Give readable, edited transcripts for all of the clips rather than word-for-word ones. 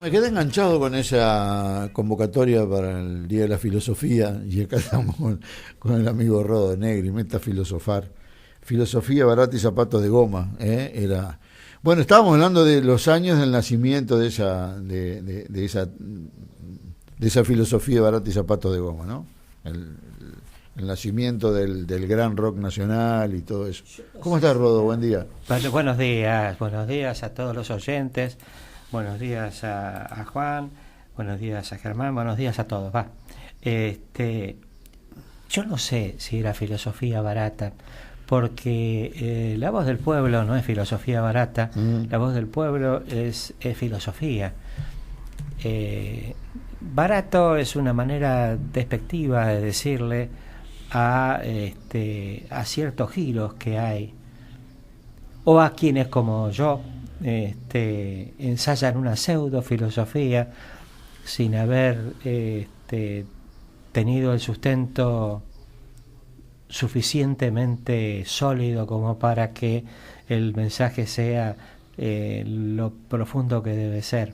Me quedé enganchado con esa convocatoria para el Día de la Filosofía y acá estamos con el amigo Rodo Negri, meta a filosofar. Filosofía barata y zapatos de goma, ¿eh? Era. Bueno, estábamos hablando de los años del nacimiento de esa filosofía barata y zapatos de goma, ¿no? El nacimiento del gran rock nacional y todo eso. ¿Cómo estás, Rodo? Buen día. Buenos días a todos los oyentes, buenos días a Juan, buenos días a Germán, buenos días a todos. Yo no sé si era filosofía barata, porque La Voz del Pueblo no es filosofía barata, La Voz del Pueblo es filosofía. Barato es una manera despectiva de decirle a ciertos giros que hay, o a quienes como yo ensayan una pseudo filosofía sin haber tenido el sustento suficientemente sólido como para que el mensaje sea lo profundo que debe ser,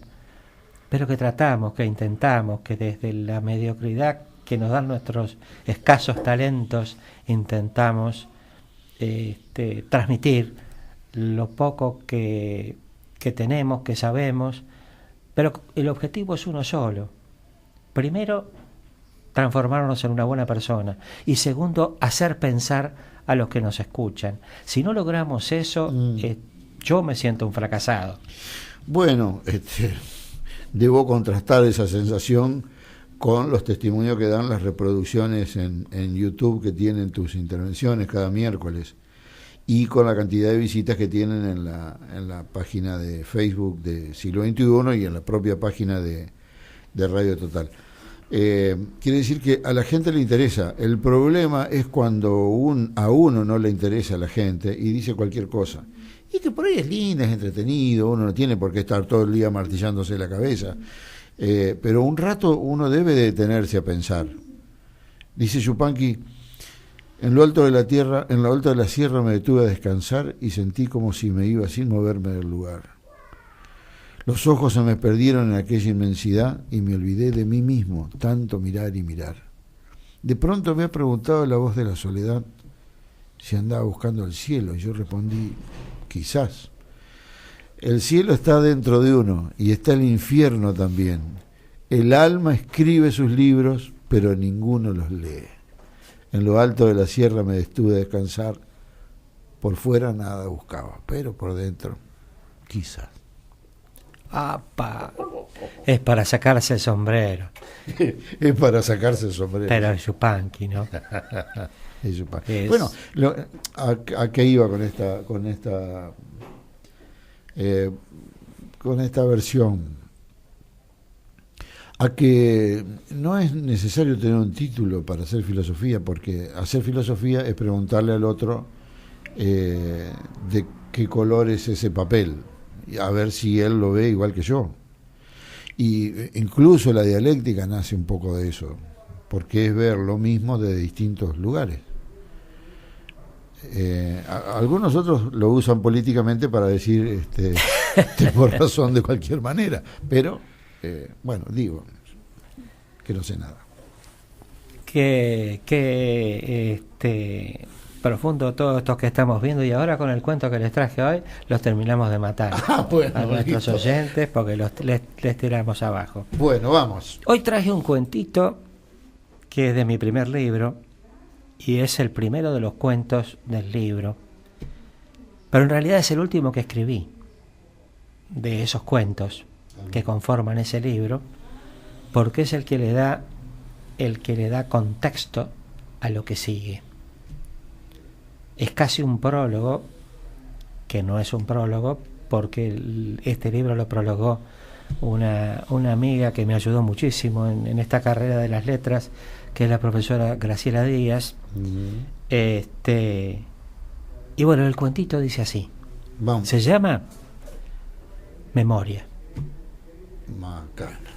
pero que tratamos, que intentamos, que desde la mediocridad que nos dan nuestros escasos talentos intentamos transmitir lo poco que tenemos, que sabemos, pero el objetivo es uno solo. Primero, transformarnos en una buena persona, y segundo, hacer pensar a los que nos escuchan. Si no logramos eso, yo me siento un fracasado. Bueno, debo contrastar esa sensación con los testimonios que dan las reproducciones en YouTube que tienen tus intervenciones cada miércoles, y con la cantidad de visitas que tienen en la página de Facebook de Siglo XXI y en la propia página de Radio Total. Quiere decir que a la gente le interesa. El problema es cuando a uno no le interesa a la gente y dice cualquier cosa. Y que por ahí es lindo, es entretenido, uno no tiene por qué estar todo el día martillándose la cabeza. Pero un rato uno debe detenerse a pensar. Dice Yupanqui: en lo alto de la tierra, en lo alto de la sierra me detuve a descansar y sentí como si me iba sin moverme del lugar. Los ojos se me perdieron en aquella inmensidad y me olvidé de mí mismo, tanto mirar y mirar. De pronto me ha preguntado la voz de la soledad si andaba buscando el cielo, y yo respondí: quizás. El cielo está dentro de uno y está el infierno también. El alma escribe sus libros, pero ninguno los lee. En lo alto de la sierra me detuve a descansar. Por fuera nada buscaba, pero por dentro, quizás. ¡Apa! Es para sacarse el sombrero. Es para sacarse el sombrero. Pero es Yupanqui, ¿no? Es Yupanqui. Bueno, ¿a qué iba con esta versión? A que no es necesario tener un título para hacer filosofía, porque hacer filosofía es preguntarle al otro de qué color es ese papel, a ver si él lo ve igual que yo. Y incluso la dialéctica nace un poco de eso, porque es ver lo mismo de distintos lugares. Algunos otros lo usan políticamente para decir tengo razón de cualquier manera, pero bueno, digo que no sé nada. Que profundo todo esto que estamos viendo, y ahora con el cuento que les traje hoy los terminamos de matar a nuestros oyentes, porque les tiramos abajo. Bueno, vamos. Hoy traje un cuentito que es de mi primer libro y es el primero de los cuentos del libro, pero en realidad es el último que escribí de esos cuentos que conforman ese libro, porque es el que le da contexto a lo que sigue. Es casi un prólogo, que no es un prólogo, porque este libro lo prologó una amiga que me ayudó muchísimo en esta carrera de las letras, que es la profesora Graciela Díaz. Y bueno, el cuentito dice así. Vamos. Se llama Memoria. Macana.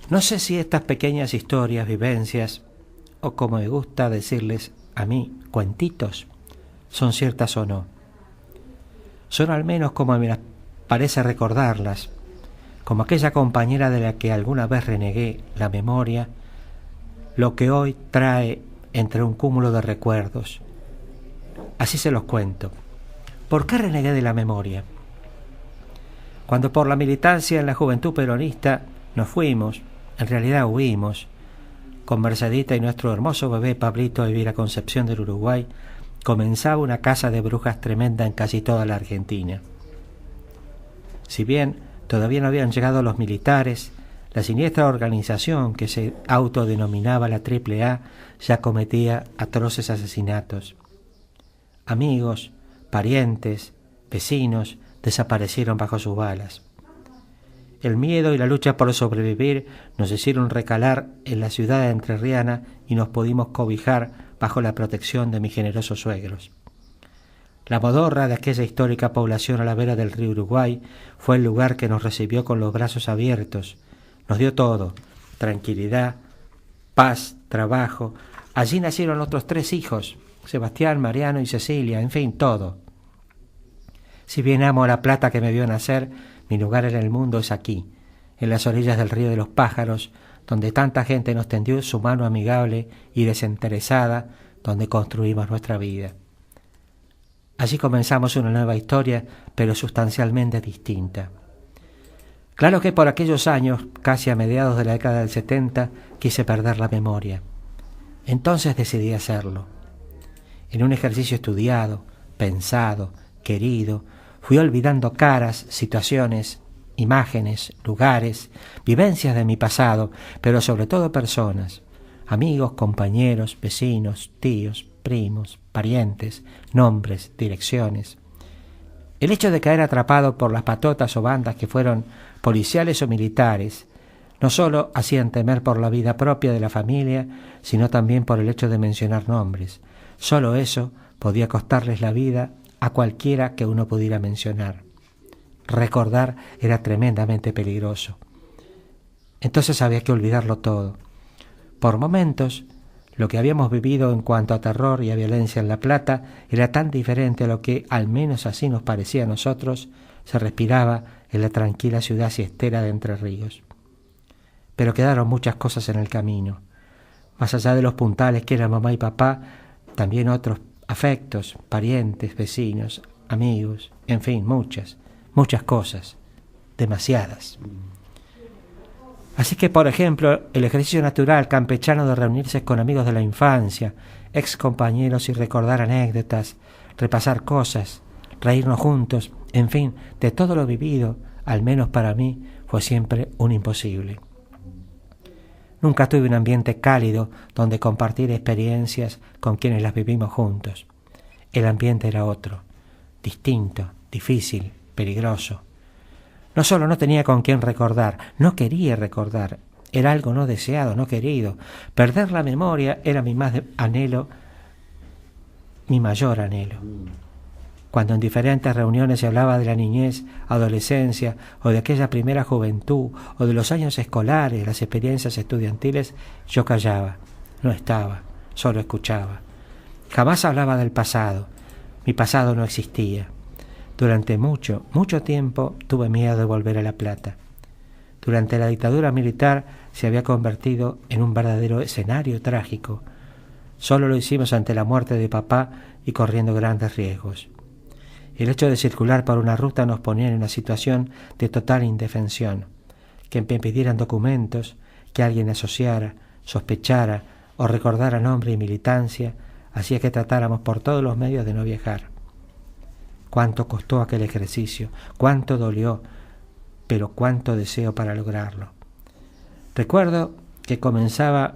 No sé si estas pequeñas historias, vivencias, o como me gusta decirles a mí, cuentitos, son ciertas o no. Son al menos como me parece recordarlas, como aquella compañera de la que alguna vez renegué la memoria, lo que hoy trae entre un cúmulo de recuerdos. Así se los cuento. ¿Por qué renegué de la memoria? Cuando por la militancia en la Juventud Peronista nos fuimos, en realidad huimos, con Mercedita y nuestro hermoso bebé Pablito a vivir a Concepción del Uruguay, comenzaba una caza de brujas tremenda en casi toda la Argentina. Si bien todavía no habían llegado los militares, la siniestra organización que se autodenominaba la AAA ya cometía atroces asesinatos. Amigos, parientes, vecinos desaparecieron bajo sus balas. El miedo y la lucha por sobrevivir nos hicieron recalar en la ciudad entrerriana y nos pudimos cobijar bajo la protección de mis generosos suegros. La modorra de aquella histórica población a la vera del río Uruguay fue el lugar que nos recibió con los brazos abiertos. Nos dio todo: tranquilidad, paz, trabajo. Allí nacieron otros 3 hijos, Sebastián, Mariano y Cecilia, en fin, todo. Si bien amo a La Plata que me vio nacer, mi lugar en el mundo es aquí, en las orillas del río de los pájaros, donde tanta gente nos tendió su mano amigable y desinteresada, donde construimos nuestra vida. Allí comenzamos una nueva historia, pero sustancialmente distinta. Claro que por aquellos años, casi a mediados de la década del 70, quise perder la memoria. Entonces decidí hacerlo. En un ejercicio estudiado, pensado, querido, fui olvidando caras, situaciones, imágenes, lugares, vivencias de mi pasado, pero sobre todo personas, amigos, compañeros, vecinos, tíos, primos, parientes, nombres, direcciones. El hecho de caer atrapado por las patotas o bandas que fueron policiales o militares no solo hacían temer por la vida propia de la familia, sino también por el hecho de mencionar nombres. Solo eso podía costarles la vida a cualquiera que uno pudiera mencionar. Recordar era tremendamente peligroso. Entonces había que olvidarlo todo. Por momentos, lo que habíamos vivido en cuanto a terror y a violencia en La Plata era tan diferente a lo que, al menos así nos parecía a nosotros, se respiraba en la tranquila ciudad siestera de Entre Ríos. Pero quedaron muchas cosas en el camino. Más allá de los puntales que eran mamá y papá, también otros afectos, parientes, vecinos, amigos, en fin, muchas cosas, demasiadas. Así que, por ejemplo, el ejercicio natural campechano de reunirse con amigos de la infancia, ex compañeros y recordar anécdotas, repasar cosas, reírnos juntos, en fin, de todo lo vivido, al menos para mí, fue siempre un imposible. Nunca tuve un ambiente cálido donde compartir experiencias con quienes las vivimos juntos. El ambiente era otro, distinto, difícil, peligroso. No solo no tenía con quién recordar, no quería recordar. Era algo no deseado, no querido. Perder la memoria era mi mayor anhelo. Cuando en diferentes reuniones se hablaba de la niñez, adolescencia, o de aquella primera juventud, o de los años escolares, las experiencias estudiantiles, yo callaba, no estaba, solo escuchaba. Jamás hablaba del pasado. Mi pasado no existía. Durante mucho tiempo tuve miedo de volver a La Plata. Durante la dictadura militar se había convertido en un verdadero escenario trágico. Solo lo hicimos ante la muerte de papá y corriendo grandes riesgos. El hecho de circular por una ruta nos ponía en una situación de total indefensión. Que me pidieran documentos, que alguien asociara, sospechara o recordara nombre y militancia, hacía que tratáramos por todos los medios de no viajar. Cuánto costó aquel ejercicio, cuánto dolió, pero cuánto deseo para lograrlo. Recuerdo que comenzaba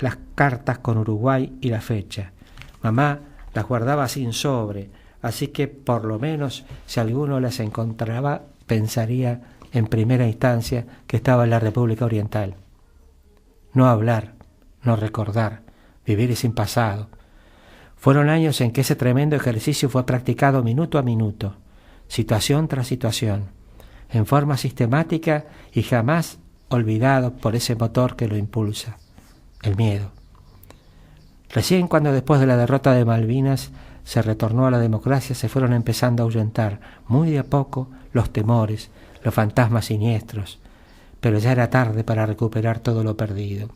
las cartas con Uruguay y la fecha. Mamá las guardaba sin sobre, así que por lo menos si alguno las encontraba pensaría en primera instancia que estaba en la República Oriental. No hablar, no recordar, vivir sin pasado. Fueron años en que ese tremendo ejercicio fue practicado minuto a minuto, situación tras situación, en forma sistemática y jamás olvidado por ese motor que lo impulsa, el miedo. Recién cuando después de la derrota de Malvinas se retornó a la democracia, se fueron empezando a ahuyentar muy de a poco los temores, los fantasmas siniestros, pero ya era tarde para recuperar todo lo perdido.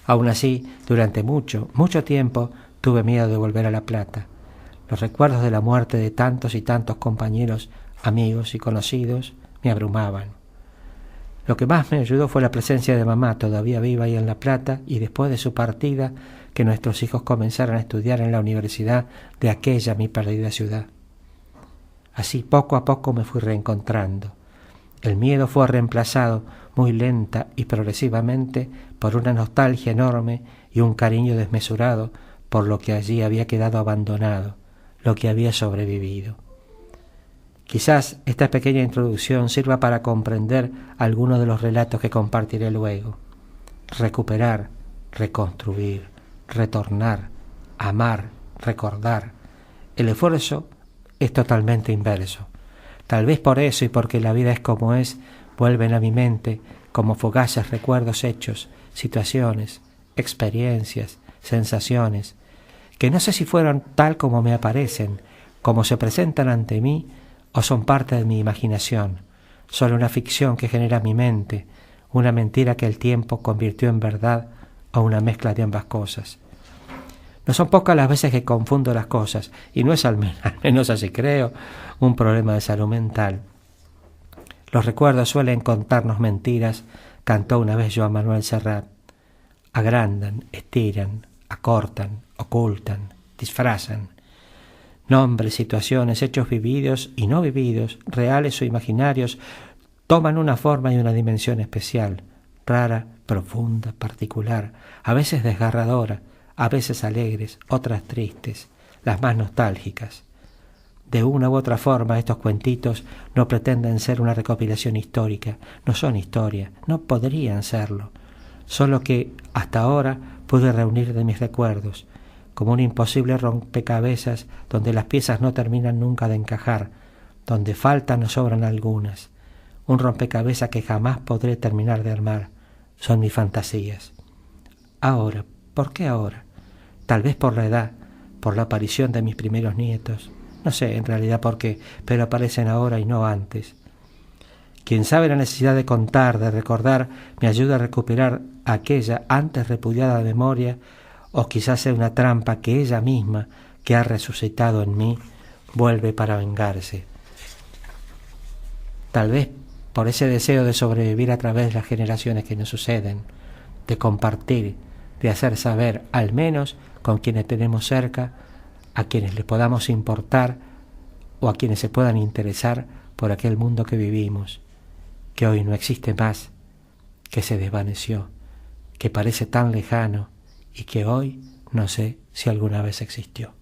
Aún así, durante mucho tiempo tuve miedo de volver a La Plata. Los recuerdos de la muerte de tantos y tantos compañeros, amigos y conocidos me abrumaban. Lo que más me ayudó fue la presencia de mamá, todavía viva ahí en La Plata, y después de su partida, que nuestros hijos comenzaran a estudiar en la universidad de aquella mi perdida ciudad. Así poco a poco me fui reencontrando. El miedo fue reemplazado muy lenta y progresivamente por una nostalgia enorme y un cariño desmesurado por lo que allí había quedado abandonado, lo que había sobrevivido. Quizás esta pequeña introducción sirva para comprender algunos de los relatos que compartiré luego. Recuperar, reconstruir, retornar, amar, recordar. El esfuerzo es totalmente inverso. Tal vez por eso y porque la vida es como es, vuelven a mi mente como fugaces recuerdos hechos, situaciones, experiencias, sensaciones, que no sé si fueron tal como me aparecen, como se presentan ante mí, o son parte de mi imaginación, solo una ficción que genera mi mente, una mentira que el tiempo convirtió en verdad o una mezcla de ambas cosas. No son pocas las veces que confundo las cosas, y no es al menos así creo, un problema de salud mental. Los recuerdos suelen contarnos mentiras, cantó una vez Joan Manuel Serrat. Agrandan, estiran, acortan, ocultan, disfrazan. Nombres, situaciones, hechos vividos y no vividos, reales o imaginarios, toman una forma y una dimensión especial, rara, profunda, particular, a veces desgarradora, a veces alegres, otras tristes, las más nostálgicas. De una u otra forma, estos cuentitos no pretenden ser una recopilación histórica, no son historia, no podrían serlo, solo que hasta ahora pude reunir de mis recuerdos, como un imposible rompecabezas donde las piezas no terminan nunca de encajar, donde faltan o sobran algunas, un rompecabezas que jamás podré terminar de armar, son mis fantasías. Ahora, ¿por qué ahora? Tal vez por la edad, por la aparición de mis primeros nietos, no sé en realidad por qué, pero aparecen ahora y no antes. Quien sabe la necesidad de contar, de recordar, me ayuda a recuperar aquella antes repudiada memoria, o quizás sea una trampa que ella misma, que ha resucitado en mí, vuelve para vengarse. Tal vez por ese deseo de sobrevivir a través de las generaciones que nos suceden, de compartir, de hacer saber, al menos con quienes tenemos cerca, a quienes les podamos importar o a quienes se puedan interesar por aquel mundo que vivimos, que hoy no existe más, que se desvaneció, que parece tan lejano y que hoy no sé si alguna vez existió.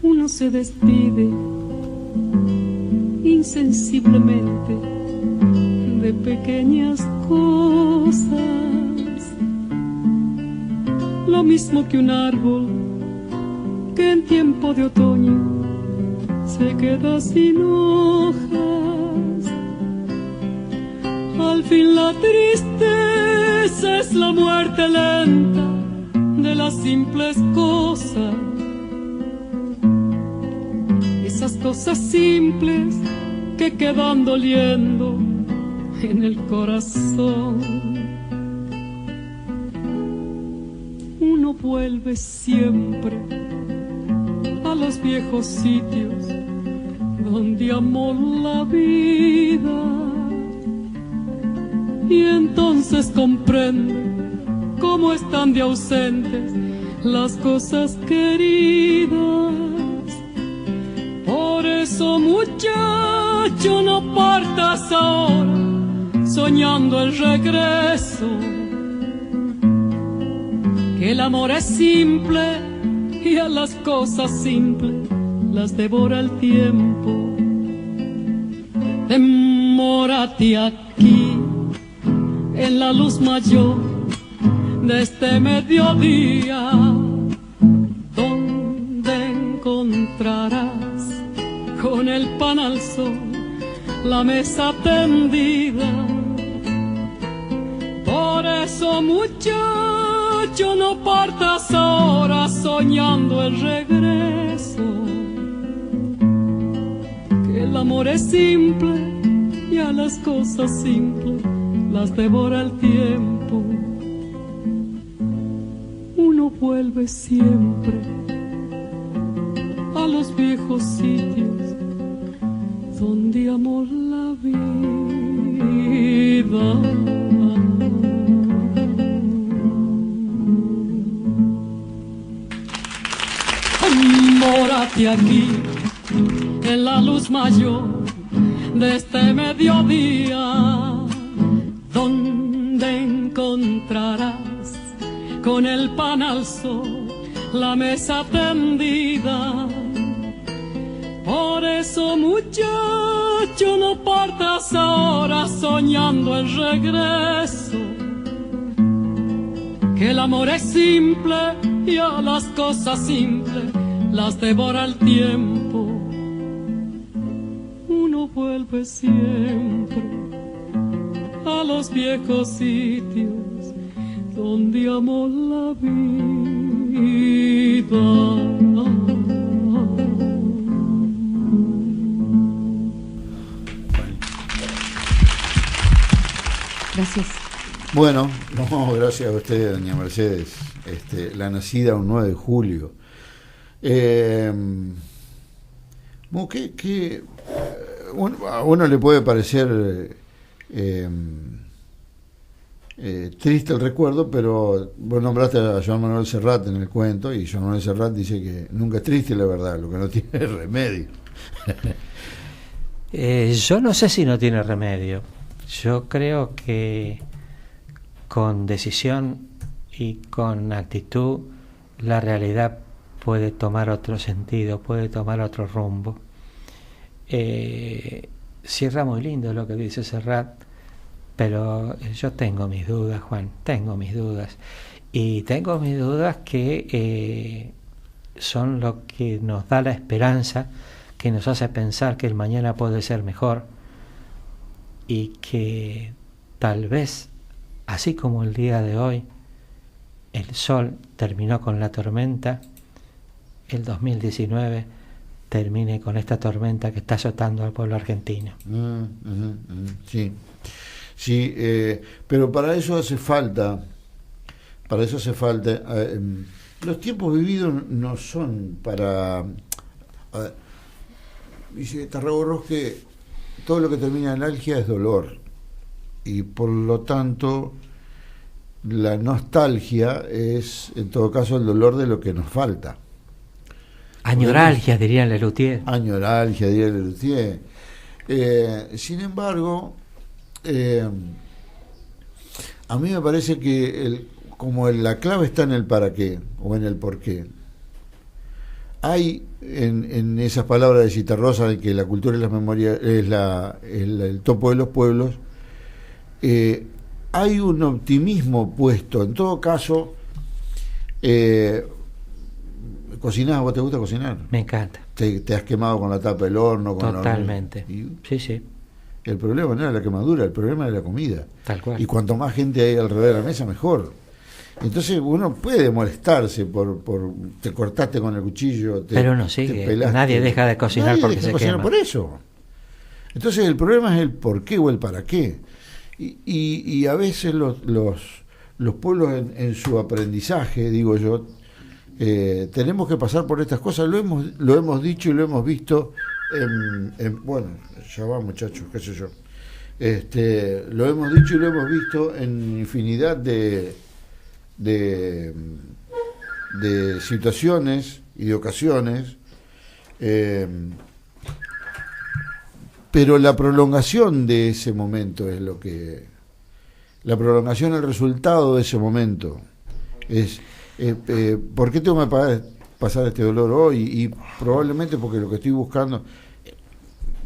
Uno se despide insensiblemente de pequeñas cosas, lo mismo que un árbol que en tiempo de otoño se queda sin hojas. Al fin la tristeza es la muerte lenta de las simples cosas, esas cosas simples que quedan doliendo en el corazón. Uno vuelve siempre a los viejos sitios donde amó la vida, y entonces comprende cómo están de ausentes las cosas queridas. Por eso, muchacho, no partas ahora soñando el regreso, que el amor es simple y a las cosas simples las devora el tiempo. Demórate aquí en la luz mayor de este mediodía, donde encontrarás con el pan al sol la mesa tendida. Por eso, muchacho, no partas ahora soñando el regreso, que el amor es simple y a las cosas simples las devora el tiempo. Uno vuelve siempre a los viejos sitios donde amó la vida. Mórate aquí en la luz mayor de este mediodía, donde encontrarás con el pan al sol la mesa tendida. Por eso, muchacho, no partas ahora soñando el regreso, que el amor es simple y a las cosas simples las devora el tiempo. Uno vuelve siempre a los viejos sitios donde amó la vida. Gracias. Bueno, no, gracias a usted, doña Mercedes. La nacida un 9 de julio. A uno le puede parecer triste el recuerdo, pero vos nombraste a Joan Manuel Serrat en el cuento, y Joan Manuel Serrat dice que nunca es triste la verdad, lo que no tiene remedio. Yo no sé si no tiene remedio. Yo creo que con decisión y con actitud la realidad puede tomar otro sentido, puede tomar otro rumbo. Cierra muy lindo lo que dice Serrat, pero yo tengo mis dudas, Juan, tengo mis dudas. Y tengo mis dudas que son lo que nos da la esperanza, que nos hace pensar que el mañana puede ser mejor, y que tal vez, así como el día de hoy, el sol terminó con la tormenta, el 2019 termine con esta tormenta que está azotando al pueblo argentino. Sí, sí, pero para eso hace falta, los tiempos vividos no son para... dice Tarragorros que todo lo que termina en algia es dolor, y por lo tanto la nostalgia es en todo caso el dolor de lo que nos falta. Añoralgia, diría Lelutier. Añoralgia, diría Lelutier. Sin embargo, a mí me parece que la clave está en el para qué o en el por qué. Hay en esas palabras de Citarrosa de que la cultura y la memoria es el topo de los pueblos, hay un optimismo puesto. En todo caso, ¿cocinás? ¿Vos te gusta cocinar? Me encanta. ¿Te has quemado con la tapa del horno? Totalmente. Sí, sí. El problema no era la quemadura, el problema era la comida. Tal cual. Y cuanto más gente hay alrededor de la mesa, mejor. Entonces uno puede molestarse por te cortaste con el cuchillo, pero no sigue, nadie deja de cocinar porque se quema. Por eso. Entonces el problema es el por qué o el para qué. Y a veces los pueblos en su aprendizaje, digo yo, tenemos que pasar por estas cosas. Lo hemos dicho y lo hemos visto bueno, ya va, muchachos, qué sé yo. Lo hemos dicho y lo hemos visto en infinidad de situaciones y de ocasiones, pero la prolongación de ese momento es lo que... La prolongación, el resultado de ese momento es... ¿por qué tengo que pasar este dolor hoy? Y probablemente porque lo que estoy buscando...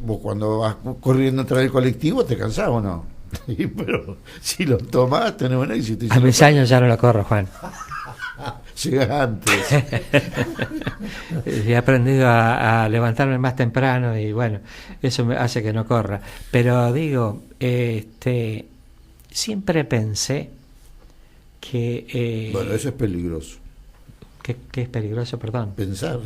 Vos cuando vas corriendo atrás del colectivo te cansás o no, pero si lo tomás tenés buen éxito. A mis años ya no lo corro, Juan. Llegas antes. He aprendido a levantarme más temprano y bueno, eso me hace que no corra. Pero digo, siempre pensé que... bueno, eso es peligroso. ¿Qué es peligroso? Perdón. Pensar.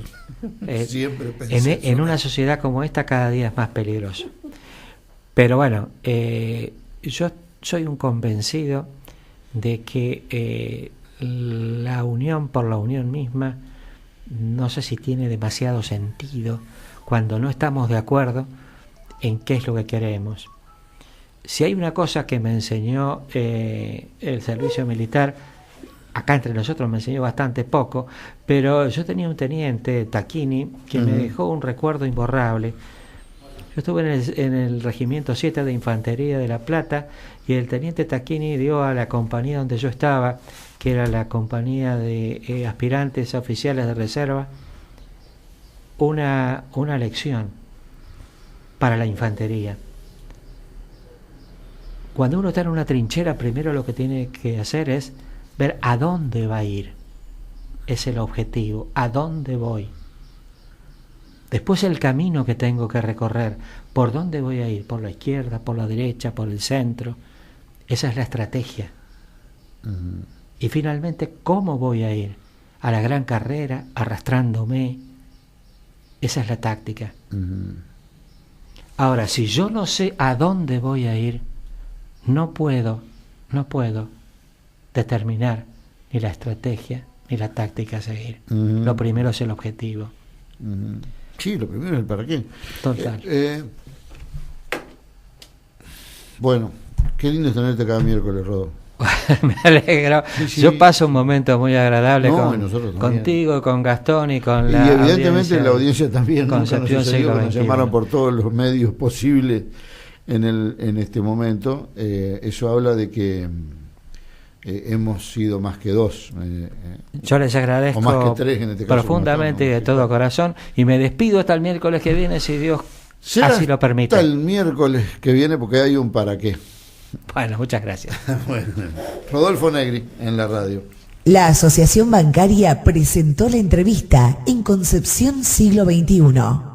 Siempre pensar. En una sociedad como esta cada día es más peligroso. Pero bueno, yo soy un convencido de que la unión por la unión misma, no sé si tiene demasiado sentido cuando no estamos de acuerdo en qué es lo que queremos. Si hay una cosa que me enseñó el servicio militar, acá entre nosotros me enseñó bastante poco, pero yo tenía un teniente, Tacchini, que me dejó un recuerdo imborrable. Yo estuve en el Regimiento 7 de Infantería de La Plata, y el teniente Tacchini dio a la compañía donde yo estaba, que era la compañía de aspirantes a oficiales de reserva, una lección para la infantería. Cuando uno está en una trinchera, primero lo que tiene que hacer es ver a dónde va a ir. Es el objetivo, a dónde voy. Después el camino que tengo que recorrer, por dónde voy a ir, por la izquierda, por la derecha, por el centro. Esa es la estrategia. Y finalmente, ¿cómo voy a ir? A la gran carrera, arrastrándome. Esa es la táctica. Ahora, si yo no sé a dónde voy a ir, no puedo determinar ni la estrategia ni la táctica a seguir. Lo primero es el objetivo. Sí, lo primero es el para qué. Total. Bueno, qué lindo es tenerte cada miércoles, Rodo. Me alegro. Sí. Yo paso un momento muy agradable contigo, con Gastón y con la evidentemente la audiencia también. Concepción nos llamaron por todos los medios posibles en este momento. Eso habla de que hemos sido más que dos. Yo les agradezco o más que tres, en este caso, profundamente y de todo corazón, y me despido hasta el miércoles que viene, si Dios así lo permite. Hasta el miércoles que viene, porque hay un para qué. Bueno, muchas gracias. Bueno, Rodolfo Negri en la radio. La Asociación Bancaria presentó la entrevista en Concepción Siglo XXI.